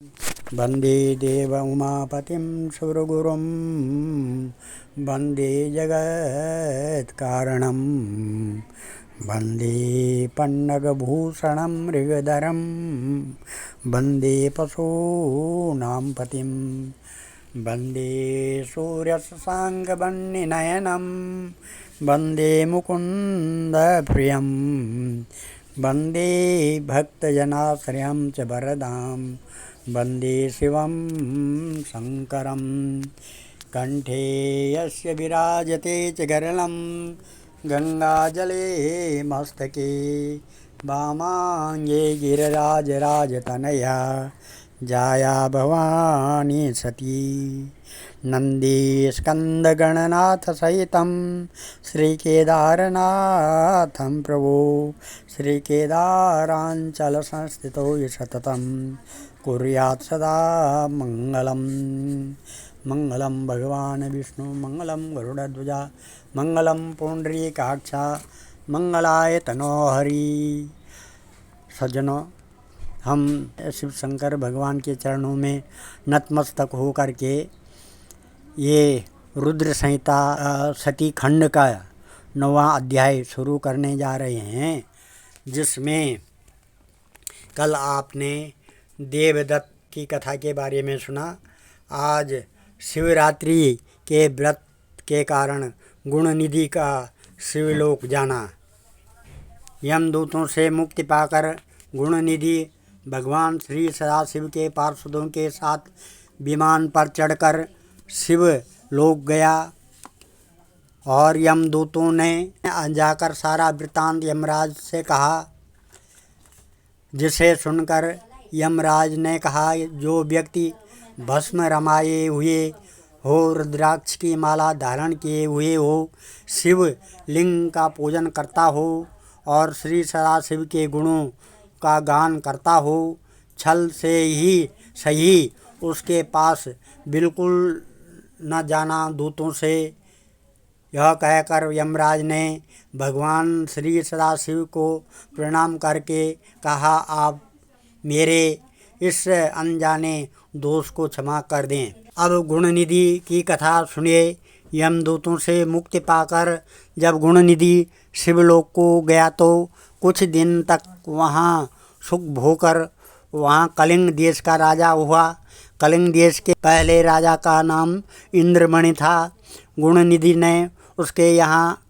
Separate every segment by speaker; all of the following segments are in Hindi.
Speaker 1: वन्दे देव उमापतिं सुरगुरुं वन्दे जगत्कारणं वन्दे पन्नगभूषणं मृगधरं वन्दे पशूनां पतिं वन्दे सूर्यशशाङ्कवह्निनयनं वन्दे मुकुन्दप्रियं वन्दे भक्तजनाश्रयं च वरदां वन्दे शिवं शङ्करं कण्ठे यस्य विराजते च गरलं गङ्गाजले मस्तके वामाङ्गे गिरिराजराजतनया जाया भवानी सती नन्दीस्कन्दगणनाथसहितं श्रीकेदारनाथं प्रभो श्रीकेदाराञ्चलसंस्थितो सततं कुर्यात् सदा मङ्गलम्। मङ्गलं भगवान् विष्णु मंगलं गरुडध्वजा मंगलं पुण्डरीकाक्षा मंगलाय तनोहरि। सज्जनों, हम शिव शंकर भगवान के चरणों में नतमस्तक होकर के ये रुद्र संहिता सती खंड का 9वां अध्याय शुरू करने जा रहे हैं, जिसमें कल आपने देवदत्त की कथा के बारे में सुना। आज शिवरात्रि के व्रत के कारण गुणनिधि का शिवलोक जाना। यमदूतों से मुक्ति पाकर गुणनिधि भगवान श्री सदाशिव के पार्षदों के साथ विमान पर चढ़कर शिव लोक गया और यमदूतों ने जाकर सारा वृत्तांत यमराज से कहा, जिसे सुनकर यमराज ने कहा, जो व्यक्ति भस्म रमाए हुए हो, रुद्राक्ष की माला धारण किए हुए हो, शिव लिंग का पूजन करता हो और श्री सदाशिव के गुणों का गान करता हो, छल से ही सही उसके पास बिल्कुल न जाना। दूतों से यह कहकर यमराज ने भगवान श्री सदाशिव को प्रणाम करके कहा, आप मेरे इस अनजाने दोष को क्षमा कर दें। अब गुणनिधि की कथा सुनिए। यमदूतों से मुक्ति पाकर जब गुणनिधि शिवलोक को गया तो कुछ दिन तक वहाँ सुख भोकर वहाँ कलिंग देश का राजा हुआ। कलिंग देश के पहले राजा का नाम इंद्रमणि था। गुणनिधि ने उसके यहाँ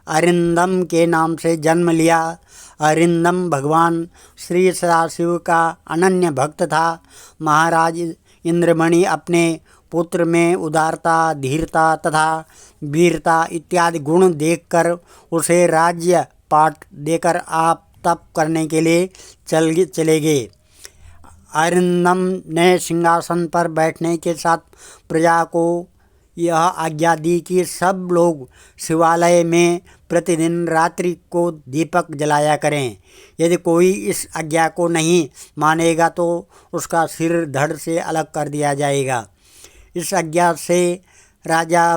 Speaker 1: अरिंदम के नाम से जन्म लिया। अरिंदम भगवान श्री सदाशिव का अनन्य भक्त था। महाराज इंद्रमणि अपने पुत्र में उदारता, धीरता तथा वीरता इत्यादि गुण देखकर उसे राज्य पाठ देकर आप तप करने के लिए चले गए। अरिंदम ने सिंहासन पर बैठने के साथ प्रजा को यह आज्ञा दी कि सब लोग शिवालय में प्रतिदिन रात्रि को दीपक जलाया करें। यदि कोई इस आज्ञा को नहीं मानेगा तो उसका सिर धड़ से अलग कर दिया जाएगा। इस आज्ञा से राजा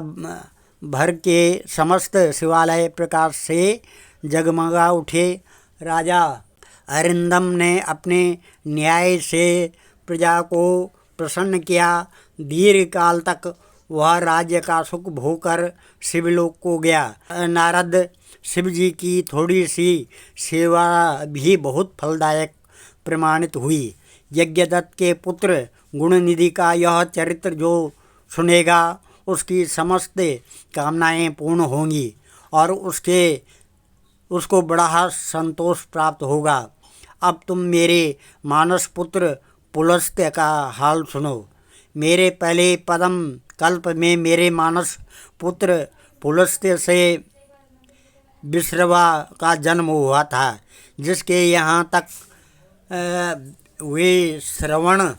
Speaker 1: भर के समस्त शिवालय प्रकाश से जगमगा उठे। राजा अरिंदम ने अपने न्याय से प्रजा को प्रसन्न किया। दीर्घ काल तक वह राज्य का सुख भोगकर शिवलोक को गया। नारद शिव जी की थोड़ी सी सेवा भी बहुत फलदायक प्रमाणित हुई। यज्ञदत्त के पुत्र गुणनिधि का यह चरित्र जो सुनेगा उसकी समस्त कामनाएं पूर्ण होंगी और उसको बड़ा संतोष प्राप्त होगा। अब तुम मेरे मानस पुत्र पुलस्त्य का हाल सुनो। मेरे पहले पदम कल्प में मेरे मानस पुत्र पुलस्त्य से विश्रवा का जन्म हुआ था, जिसके यहाँ तक वे श्रवण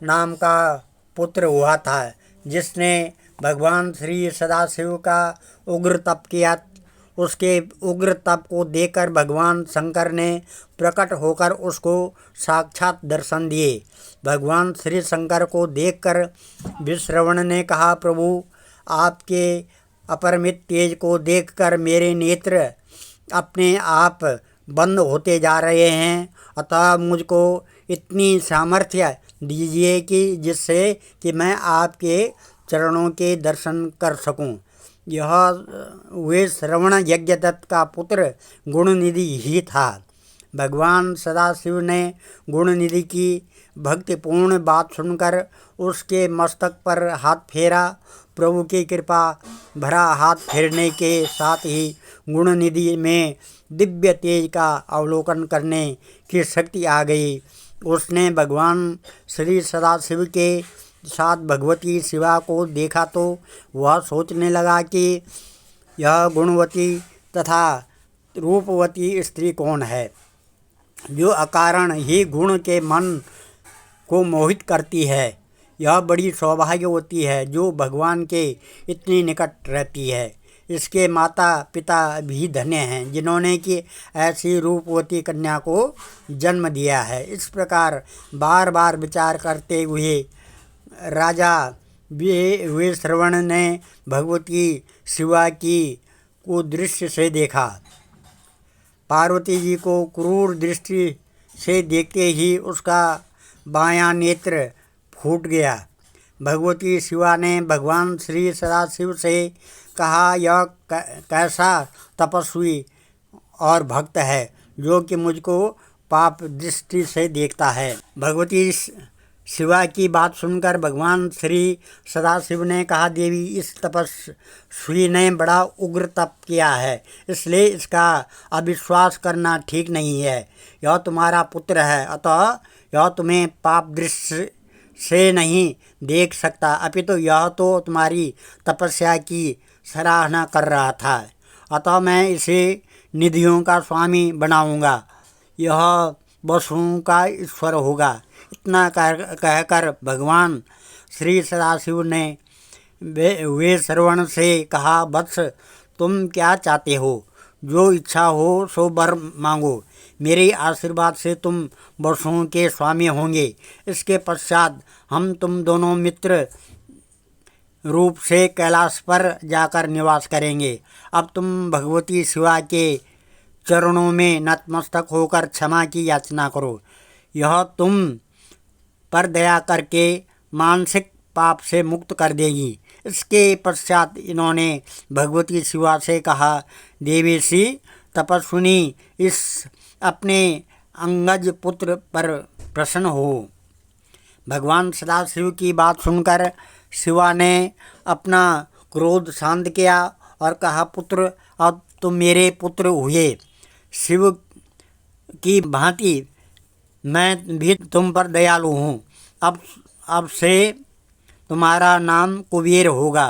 Speaker 1: नाम का पुत्र हुआ था, जिसने भगवान श्री सदाशिव का उग्र तप किया। उसके उग्र तप को देखकर भगवान शंकर ने प्रकट होकर उसको साक्षात दर्शन दिए। भगवान श्री शंकर को देखकर विश्रवण ने कहा, प्रभु आपके अपरिमित तेज को देखकर मेरे नेत्र अपने आप बंद होते जा रहे हैं, अतः मुझको इतनी सामर्थ्य दीजिए कि जिससे कि मैं आपके चरणों के दर्शन कर सकूं। यह वे श्रवण यज्ञदत्त का पुत्र गुणनिधि ही था। भगवान सदाशिव ने गुणनिधि की भक्तिपूर्ण बात सुनकर उसके मस्तक पर हाथ फेरा। प्रभु की कृपा भरा हाथ फेरने के साथ ही गुणनिधि में दिव्य तेज का अवलोकन करने की शक्ति आ गई। उसने भगवान श्री सदाशिव के साथ भगवती शिवा को देखा तो वह सोचने लगा कि यह गुणवती तथा रूपवती स्त्री कौन है, जो अकारण ही गुण के मन को मोहित करती है। यह बड़ी सौभाग्यवती है जो भगवान के इतनी निकट रहती है। इसके माता पिता भी धन्य हैं जिन्होंने कि ऐसी रूपवती कन्या को जन्म दिया है। इस प्रकार बार बार विचार करते हुए राजा वे श्रवण ने भगवती शिवा की कुदृष्टि से देखा। पार्वती जी को क्रूर दृष्टि से देखते ही उसका बायां नेत्र फूट गया। भगवती शिवा ने भगवान श्री सदाशिव से कहा, यह कैसा तपस्वी और भक्त है जो कि मुझको पाप दृष्टि से देखता है। भगवती शिवा की बात सुनकर भगवान श्री सदाशिव ने कहा, देवी इस तपस्वी ने बड़ा उग्र तप किया है, इसलिए इसका अविश्वास करना ठीक नहीं है। यह तुम्हारा पुत्र है, अतः यह तुम्हें पाप दृष्टि से नहीं देख सकता, अपितु यह तो तुम्हारी तपस्या की सराहना कर रहा था, अतः मैं इसे निधियों का स्वामी बनाऊंगा। यह वसुओं का ईश्वर होगा। इतना कहकर भगवान श्री सदाशिव ने वे श्रवण से कहा, वत्स तुम क्या चाहते हो? जो इच्छा हो सो वर मांगो। मेरे आशीर्वाद से तुम वसुओं के स्वामी होंगे। इसके पश्चात हम तुम दोनों मित्र रूप से कैलाश पर जाकर निवास करेंगे। अब तुम भगवती शिवा के चरणों में नतमस्तक होकर क्षमा की याचना करो। यह तुम पर दया करके मानसिक पाप से मुक्त कर देगी। इसके पश्चात इन्होंने भगवती शिवा से कहा, देवी श्री तपस्विनी इस अपने अंगज पुत्र पर प्रसन्न हो। भगवान सदाशिव की बात सुनकर शिवा ने अपना क्रोध शांत किया और कहा, पुत्र अब तुम मेरे पुत्र हुए। शिव की भांति मैं भी तुम पर दयालु हूँ। अब से तुम्हारा नाम कुबेर होगा।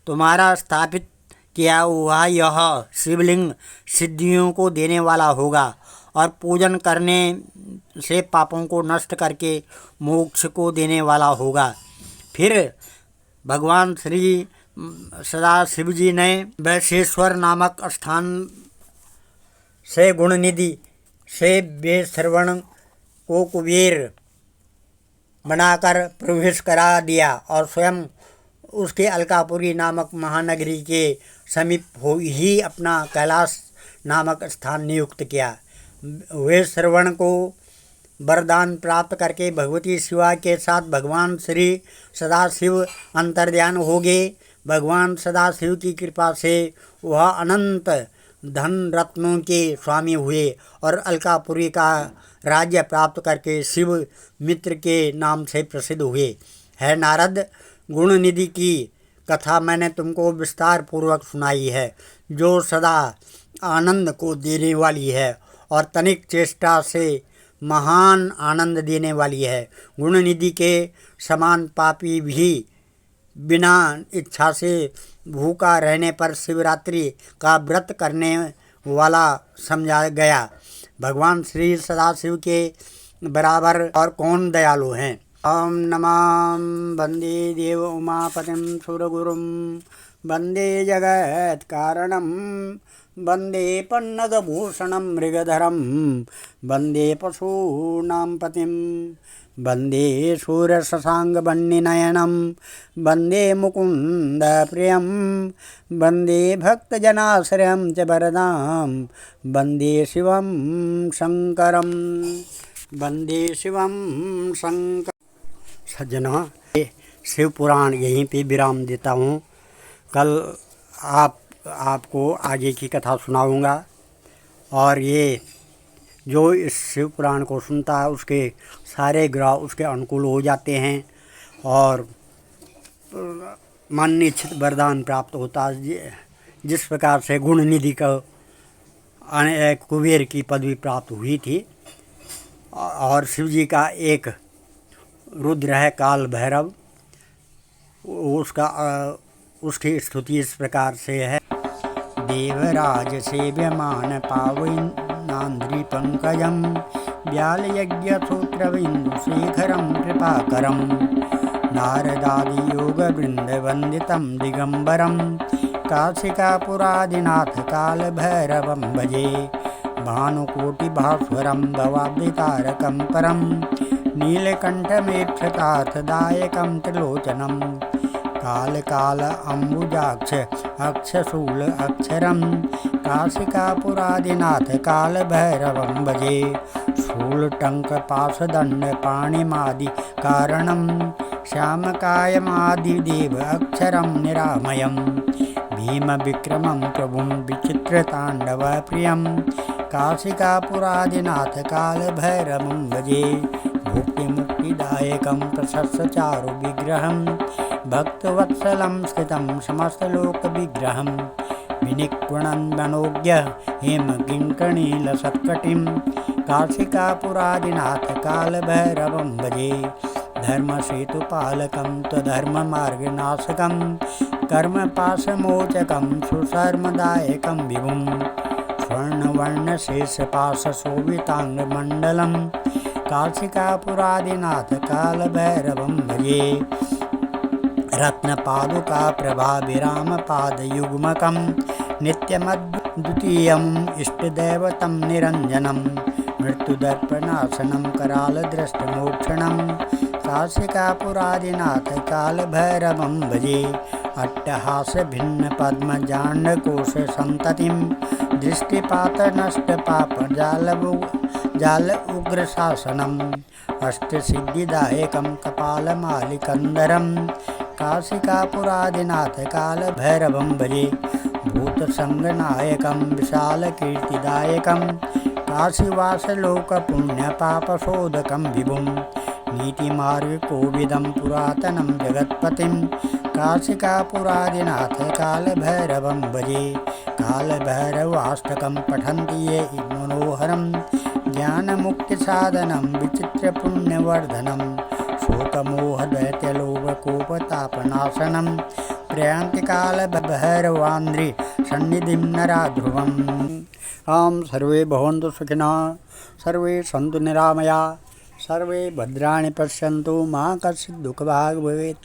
Speaker 1: तुम्हारा स्थापित किया हुआ यह शिवलिंग सिद्धियों को देने वाला होगा और पूजन करने से पापों को नष्ट करके मोक्ष को देने वाला होगा। फिर भगवान श्री सदाशिव जी ने वैशेश्वर नामक स्थान से गुणनिधि से वे श्रवण को कुबेर बनाकर प्रवेश करा दिया और स्वयं उसके अलकापुरी नामक महानगरी के समीप हो ही अपना कैलाश नामक स्थान नियुक्त किया। वे श्रवण को वरदान प्राप्त करके भगवती शिवा के साथ भगवान श्री सदाशिव अंतर्ध्यान हो गए। भगवान सदाशिव की कृपा से वह अनंत धन रत्नों के स्वामी हुए और अलकापुरी का राज्य प्राप्त करके शिव मित्र के नाम से प्रसिद्ध हुए। है नारद, गुणनिधि की कथा मैंने तुमको विस्तार पूर्वक सुनाई है, जो सदा आनंद को देने वाली है और तनिक चेष्टा से महान आनंद देने वाली है। गुणनिधि के समान पापी भी बिना इच्छा से भूखा रहने पर शिवरात्रि का व्रत करने वाला समझा गया। भगवान श्री सदाशिव के बराबर और कौन दयालु हैं। ओम नमः वंदे देव उमापतिं सुरगुरुं वंदे जगत् कारणं वंदे पन्नगभूषणं मृगधरं वंदे पशूनां पतिं वंदे सूर्यशशाङ्कवह्निनयनं वंदे मुकुन्दप्रियं वंदे भक्तजनाश्रयं च वरदां वंदे शिवं शङ्करं वंदे शिवं शङ्करं। सज्जनों, शिव पुराण यहीं पे विराम देता हूँ। कल आपको आगे की कथा सुनाऊंगा। और ये जो इस शिव पुराण को सुनता है उसके सारे ग्रह उसके अनुकूल हो जाते हैं और मन इच्छित वरदान प्राप्त होता है। जिस प्रकार से गुण निधि को कुबेर की पदवी प्राप्त हुई थी। और शिव जी का एक रुद्र है काल भैरव, उसकी स्तुति इस प्रकार से है। देवराज सेव्यमान पावनान्द्रि पंकजम व्याल यज्ञ सूत्र बिंदु शेखरम कृपाकरम नारदादि योग वृंद वंदितम दिगंबरम काशिकापुरादिनाथ काल भैरवम भजे भानुकोटि भास्वरम भवाब्दितारकं परम नीलकंठमेक्षतार्थदायकं त्रिलोचनम काल काल अम्बुजाक्ष अक्षशूल अक्षरम काशिकापुरादिनाथ काल भैरवं भजे शूल टंक पाशदंड पाणिमादि कारणम श्यामकायमादिदेव अक्षरं निरामयम् भीम विक्रमं प्रभुं विचित्रतांडव प्रियं काशिकापुरादिनाथ काल भैरवं भजे भुक्ति मुक्तिदायकं प्रशस्त विग्रहं भक्तवत्सलं स्थितं समस्तलोक विग्रहं विनिक्वणं मनोज्ञ हेम किंकणीलसत्कटिं काशिकापुरादिनाथ काल भैरवं भजे धर्मसेतुपालकं त्वधर्ममार्गनाशकं कर्मपाशमोचकं सुशर्मदायकं विभुं स्वर्णवर्णशेषपाशशोभिताङ्गमण्डलं काशिकापुरादिनाथ कालभैरवं भजे रत्नपादुकाप्रभाभिरामपादयुग्मकं नित्यमद्वितीयम् इष्टदैवतं निरञ्जनं मृत्युदर्पनाशनं करालदृष्टमोक्षणं काशिकापुरादिनाथ कालभैरवं भजे अट्टहासभिन्नपद्मजाण्डकोशसन्ततिं दृष्टिपातनष्टपापजाल उग्रशासनम् अष्टसिद्धिदायकं कपालमालिकन्धरं काशिकापुरादिनाथ कालभैरवं भजे भूतसंगनायकं विशालकीर्तिदायकं काशीवासलोकपुण्यपापशोधकं विभुं नीतिमार्गकोविदं पुरातनं जगत्पतिं काशिकापुरादिनाथ कालभैरवं भजे कालभैरवाष्टकं पठन्ति ये मनोहरं ज्ञानमुक्तिसाधनं विचित्रपुण्यवर्धनं शोकमोहदैत्यलोभकोपतापनाशनं प्रयान्ति कालभैरवान्द्रि सन्निधिं नराध्रुवम्। आं सर्वे भवन्तु सुखिनः, सर्वे सन्तु निरामया, सर्वे भद्राणि पश्यन्तु, मा कश्चित् दुःखभाग् भवेत्।